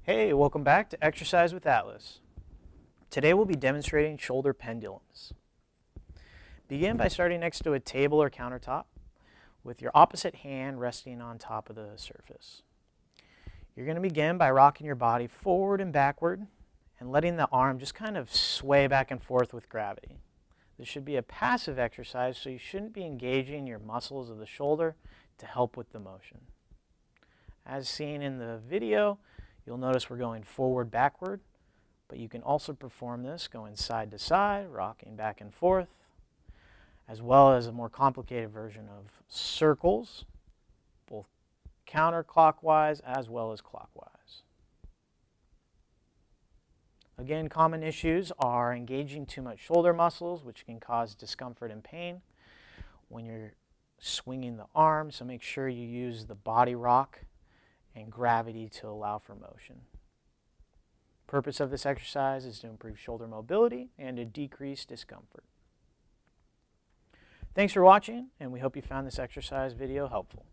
Hey, welcome back to Exercise with Atlas. Today we'll be demonstrating shoulder pendulums. Begin by starting next to a table or countertop with your opposite hand resting on top of the surface. You're going to begin by rocking your body forward and backward and letting the arm just kind of sway back and forth with gravity. This should be a passive exercise, so you shouldn't be engaging your muscles of the shoulder to help with the motion. As seen in the video, you'll notice we're going forward, backward, but you can also perform this going side to side, rocking back and forth, as well as a more complicated version of circles, both counterclockwise as well as clockwise. Again, common issues are engaging too much shoulder muscles, which can cause discomfort and pain when you're swinging the arm, so make sure you use the body rock and gravity to allow for motion. Purpose of this exercise is to improve shoulder mobility and to decrease discomfort. Thanks for watching, and we hope you found this exercise video helpful.